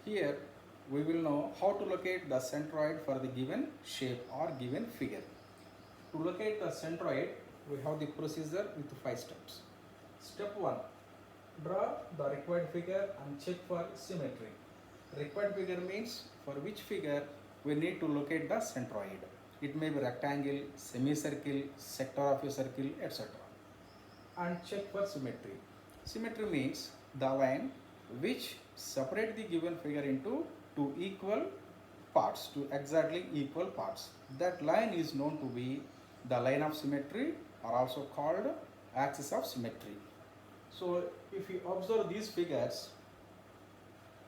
Here we will know how to locate the centroid for the given shape or given figure. To locate the centroid, we have the procedure with 5 steps. Step 1. Draw the required figure and check for symmetry. Required figure means for which figure we need to locate the centroid. It may be rectangle, semicircle, sector of a circle, etc. And check for symmetry. Symmetry means the line which separate the given figure into two equal parts, two exactly equal parts. That line is known to be the line of symmetry, or also called axis of symmetry. So if you observe these figures,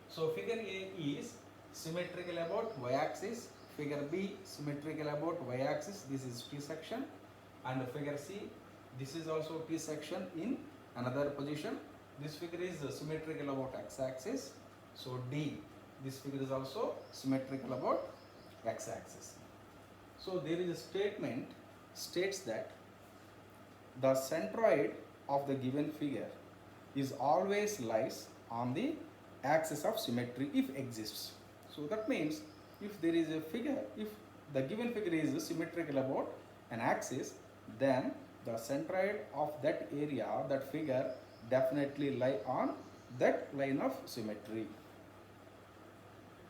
so figure A is symmetrical about y-axis, figure B symmetrical about y-axis, this is T section, and figure C, this is also T section in another position. This figure is symmetrical about x-axis, so D, this figure is also symmetrical about x-axis. So there is a statement states that the centroid of the given figure is always lies on the axis of symmetry if exists. So that means if there is a figure, if the given figure is symmetrical about an axis, then the centroid of that area, that figure, definitely lie on that line of symmetry.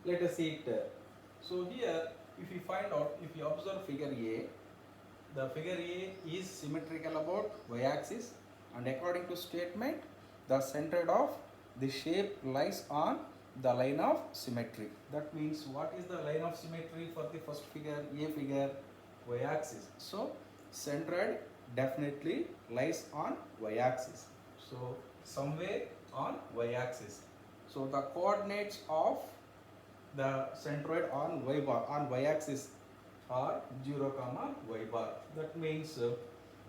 Let us see it. So here, if you find out, if you observe figure A, the figure A is symmetrical about y-axis, and according to statement, the centroid of the shape lies on the line of symmetry. That means what is the line of symmetry for the first figure, A figure? Y-axis. So centroid definitely lies on y-axis. So somewhere on y-axis. So the coordinates of the centroid on y bar, on y-axis, are 0, y bar. That means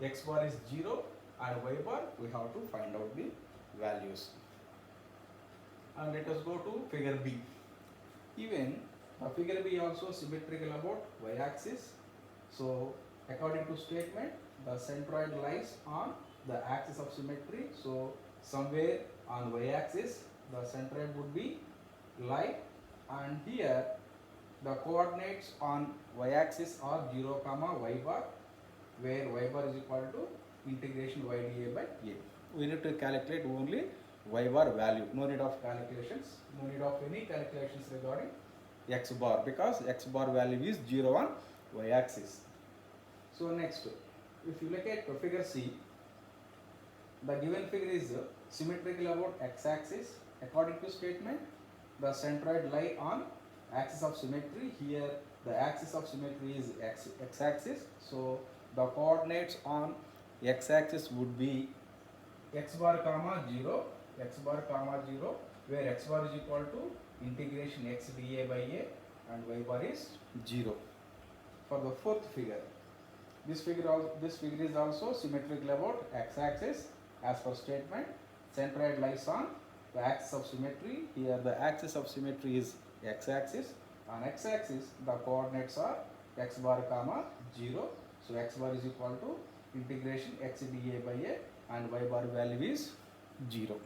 x bar is 0 and y bar we have to find out the values. And let us go to figure B. Even figure B also symmetrical about y-axis. So according to statement, the centroid lies on the axis of symmetry. So somewhere on y-axis the centroid would be lie, and here the coordinates on y-axis are 0, y bar, where y bar is equal to integration y dA by a. We need to calculate only y bar value. No need of calculations. No need of any calculations regarding x bar, because x bar value is 0 on y-axis. So next, if you look at figure C, the given figure is symmetrical about x-axis. According to statement, the centroid lie on axis of symmetry. Here the axis of symmetry is x-axis. So the coordinates on x-axis would be x bar comma 0, where x bar is equal to integration x dA by a, and y bar is 0. For the fourth figure, this figure is also symmetrical about x-axis. As per statement, centroid lies on the axis of symmetry. Here the axis of symmetry is x-axis. On x-axis the coordinates are x bar comma 0. So x bar is equal to integration x dA by a, and y bar value is 0.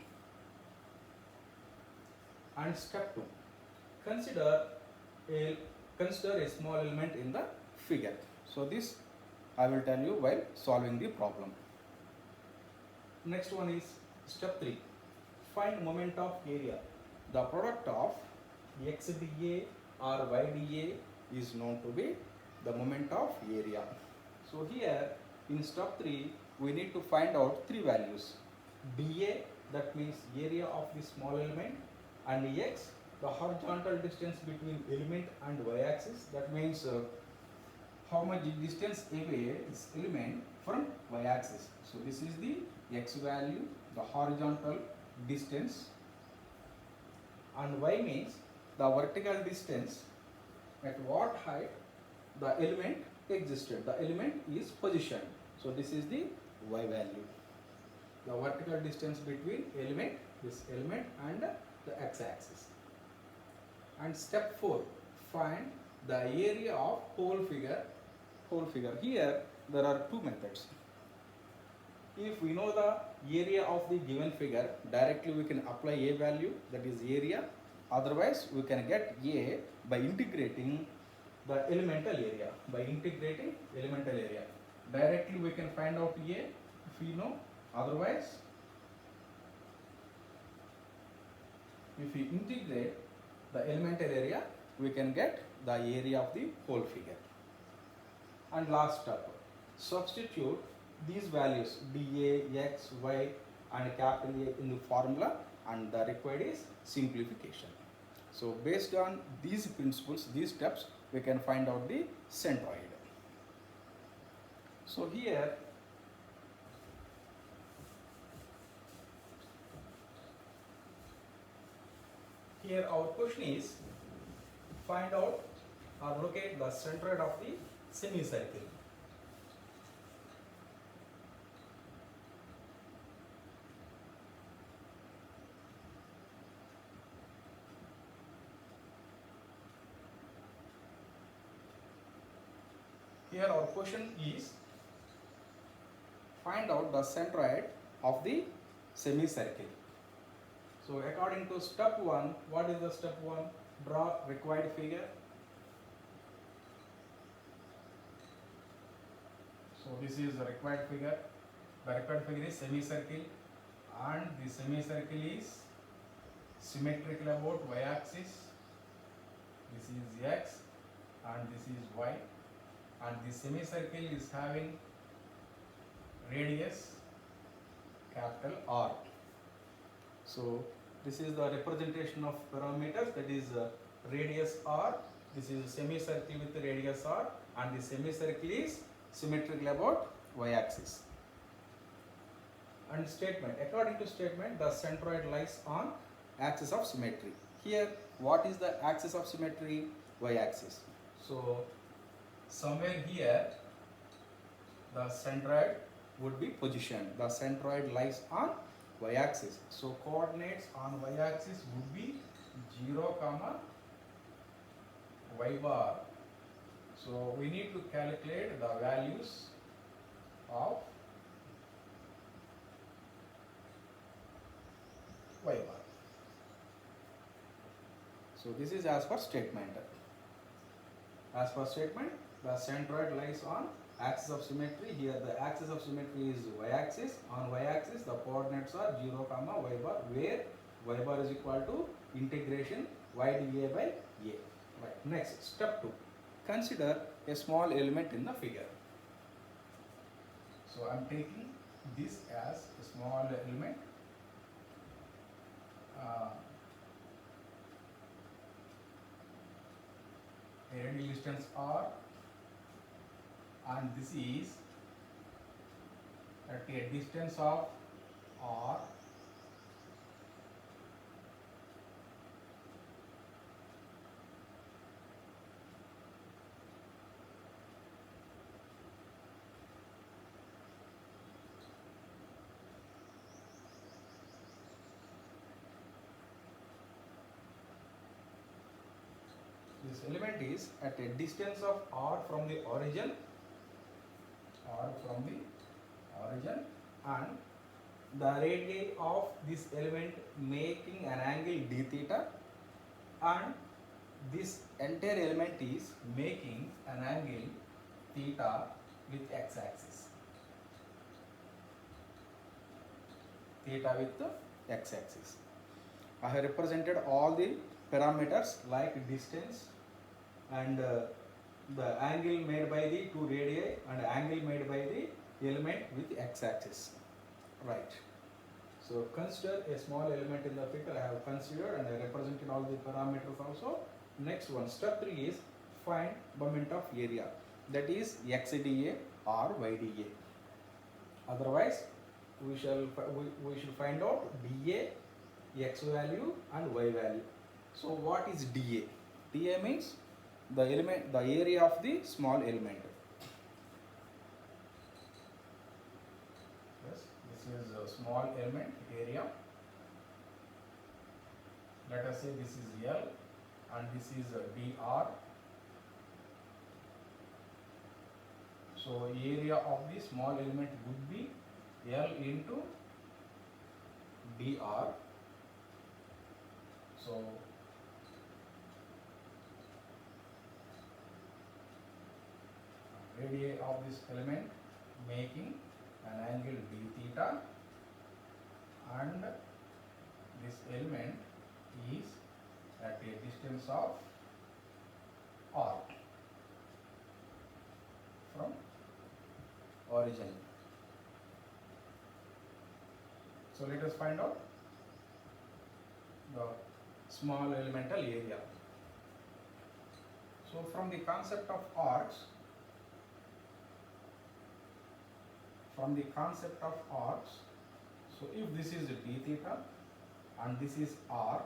And step 2, consider a small element in the figure. So this I will tell you while solving the problem. Next one is step 3, find moment of area. The product of x dA or y dA is known to be the moment of area. So here in step 3 we need to find out three values: dA, that means area of the small element, and x, the horizontal distance between element and y-axis, that means how much distance away this element from y-axis. So this is the x value, the horizontal distance, and y means the vertical distance at what height the element existed, the element is positioned. So this is the y value, the vertical distance between element, this element, and the x-axis. And step 4, find the area of whole figure. Here there are two methods. If we know the area of the given figure, directly we can apply a value, that is area, Otherwise, we can get A by integrating the elemental area. By integrating elemental area, directly we can find out A if we know. Otherwise, if we integrate the elemental area, we can get the area of the whole figure. And last step, substitute these values dA, x, y and capital A in the formula, and the required is simplification. So based on these principles, these steps, we can find out the centroid. So here our question is find out or locate the centroid of the semicircle. Here our question is find out the centroid of the semicircle. So according to step 1, what is the step 1? Draw required figure. So this is the required figure. The required figure is semicircle, and the semicircle is symmetrical about y-axis. This is x and this is y, and the semicircle is having radius capital R. So this is the representation of parameters, that is radius R. This is a semicircle with radius R, and the semicircle is symmetrical about y-axis. And statement, according to statement, the centroid lies on axis of symmetry. Here, what is the axis of symmetry? Y-axis. So somewhere here the centroid would be positioned. The centroid lies on y-axis. So coordinates on y-axis would be 0, y bar. So we need to calculate the values of y bar. So this is as per statement. As per statement, the centroid lies on axis of symmetry. Here the axis of symmetry is y-axis. On y-axis the coordinates are 0, y bar, where y bar is equal to integration y dA by a. Right. Next, step 2. Consider a small element in the figure. So I am taking this as a small element. A radial distance R, and this is at a distance of R, this element is at a distance of R from the origin, and the radii of this element making an angle d theta, and this entire element is making an angle theta with x-axis. Theta with the x-axis. I have represented all the parameters like distance and the angle made by the two radii and angle made by the element with x-axis. Right. So consider a small element in the figure. I have considered and I represented all the parameters also. Next one, step 3 is find moment of area, that is xDA or yDA. Otherwise, we should find out dA, x value and y value. So what is dA? dA means the area of the small element. Yes, this is a small element area. Let us say this is L and this is dr. So area of the small element would be L into dr. So area of this element making an angle d theta, and this element is at a distance of r from origin. So let us find out the small elemental area. So from the concept of arcs, so if this is d theta and this is r,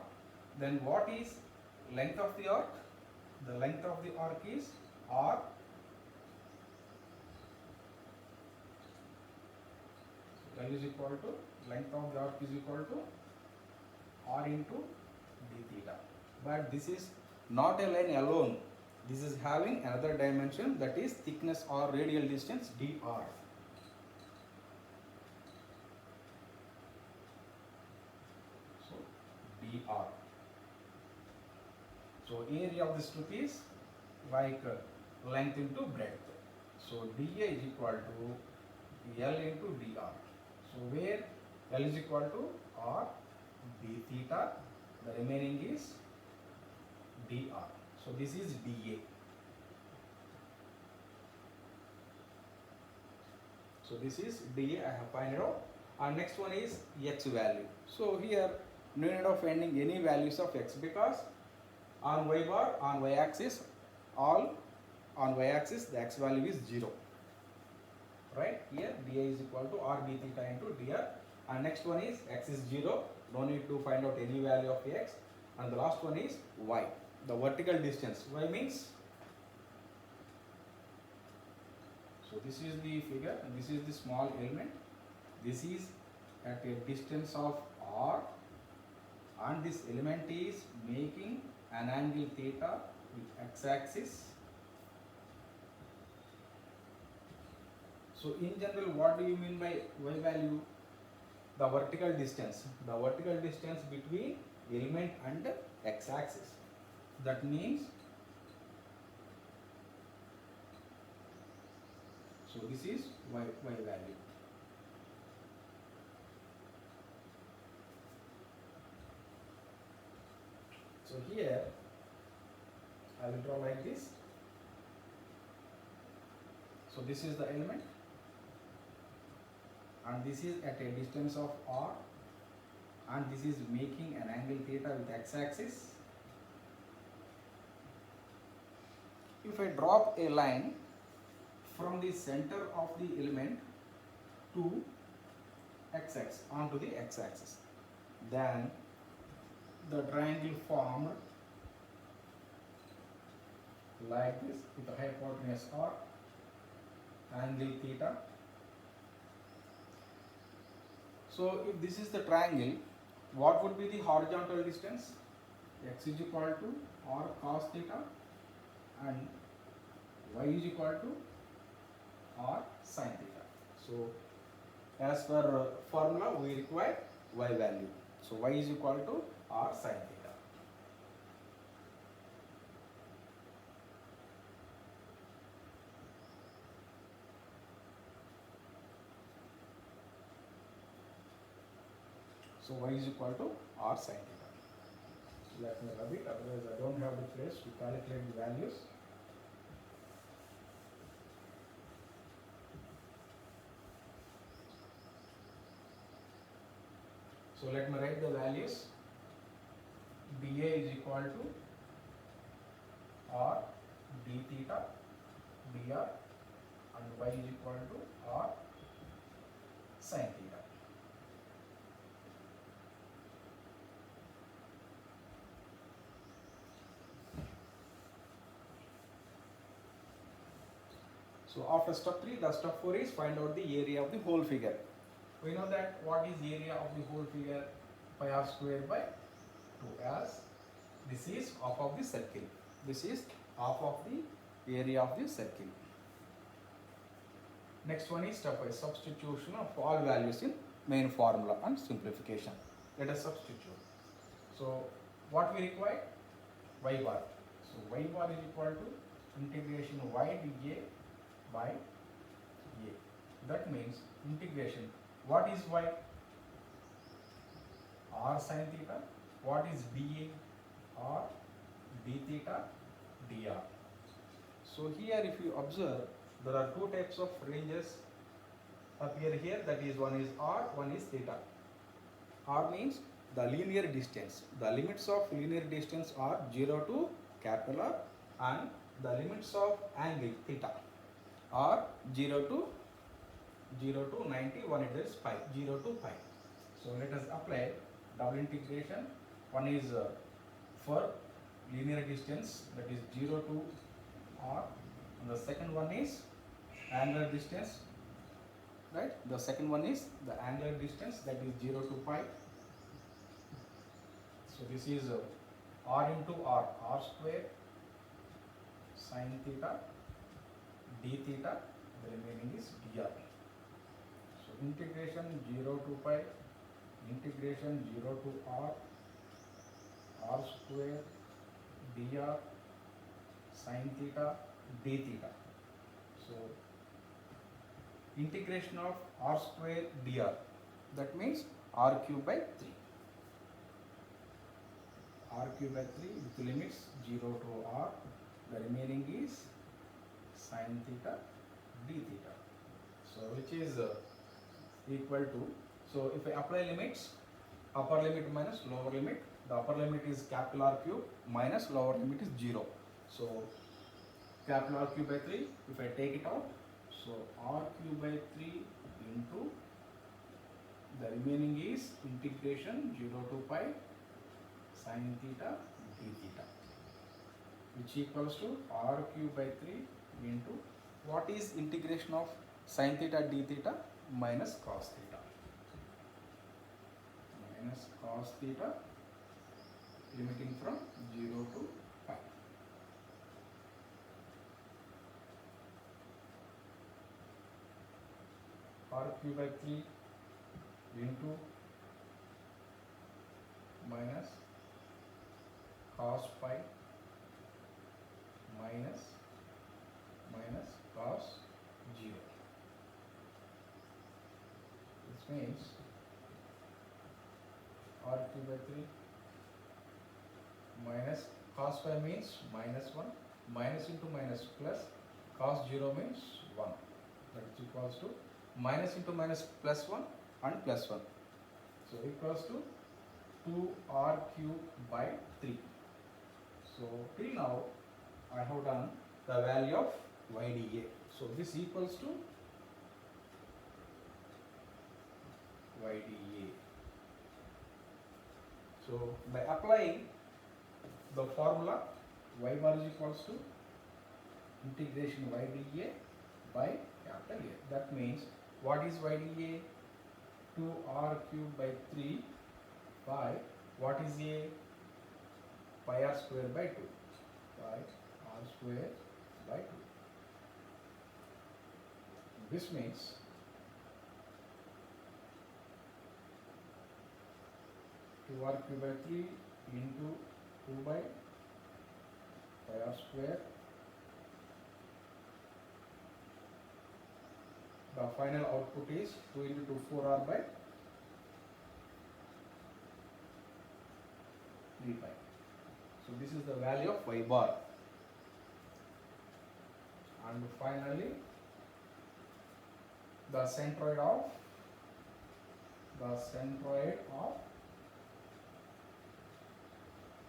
then what is length of the arc? The length of the arc is r. So L is equal to, length of the arc is equal to r into d theta. But this is not a line alone. This is having another dimension, that is thickness or radial distance dr. So dr. So area of the strip is like length into breadth. So dA is equal to L into dr. So where L is equal to r d theta, the remaining is dr. So this is dA. So this is dA, I have found out. And next one is x value. So here no need of finding any values of x, because on y bar, on y axis, all on y axis the x value is 0. Right? Here dA is equal to r d theta into dr. And next one is x is 0. No need to find out any value of x. And the last one is y, the vertical distance. Y means, so this is the figure and this is the small element. This is at a distance of r, and this element is making an angle theta with x-axis. So in general, what do you mean by y value? The vertical distance between element and x-axis. That means, so this is y value. So here I will draw like this. So this is the element, and this is at a distance of r, and this is making an angle theta with x-axis. If I drop a line from the center of the element to x-axis, onto the x-axis, then the triangle formed like this with a hypotenuse r, angle theta. So if this is the triangle, what would be the horizontal distance? X is equal to r cos theta and y is equal to r sin theta. So as per formula we require y value. So y is equal to r sin theta. So y is equal to r sin theta. Let me rub it, otherwise I don't have the place to calculate the values. So let me write the values. dA is equal to r d theta dr, and y is equal to r sin theta. So after step 3, the step 4 is find out the area of the whole figure. We know that what is area of the whole figure? Pi r square by 2, as this is half of the circle. This is half of the area of the circle. Next one is step by substitution of all values in main formula and simplification. Let us substitute. So what we require? Y bar. So y bar is equal to integration y dA by a. That means integration. What is y? R sin theta. What is dA? R d theta dr. So here if you observe, there are two types of ranges appear here, that is one is r, one is theta. R means the linear distance. The limits of linear distance are 0 to capital R, and the limits of angle theta are 0 to 90, one it is pi, 0 to pi. So let us apply double integration. One is for linear distance, that is 0 to r, and the second one is angular distance, right? The second one is the angular distance, that is 0 to pi. So this is r into r, r square sin theta d theta, the remaining is dr. So integration 0 to pi, integration 0 to r, r square dr sin theta d theta. So integration of r square dr, that means r cube by 3. R cube by 3 with limits 0 to r, the remaining is sin theta d theta. So which is equal to, so if I apply limits, upper limit minus lower limit, the upper limit is capital R cube minus lower limit is 0. So capital R cube by 3, if I take it out, so R cube by 3 into the remaining is integration 0 to pi sin theta d theta, which equals to r cube by 3 into, what is integration of sin theta d theta? Minus cos theta. Minus cos theta, limiting from 0 to pi. R cube by 3 into minus cos pi minus cos 0. This means r cube by 3 minus cos pi means minus 1, minus into minus plus, cos 0 means 1. That is equals to minus into minus plus 1 and plus 1. So equals to 2r cube by 3. So till now I have done the value of YDA. So this equals to YDA. So by applying the formula, y bar is equals to integration YDA by capital A. That means what is YDA? 2r cube by 3 by, what is A? Pi r square by 2, by r square by 2. This means two r cube by 3 into 2 by pi r square. The final output is 2 into 2, 4r by 3 pi. So this is the value of y bar. And finally, the centroid of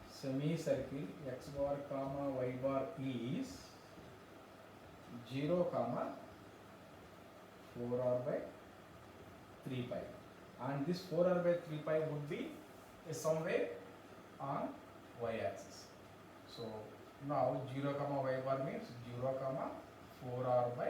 semicircle x bar comma y bar is 0 comma 4r by 3 pi, and this 4r by 3 pi would be somewhere on y axis. So now 0 comma y bar means 0 comma 4r by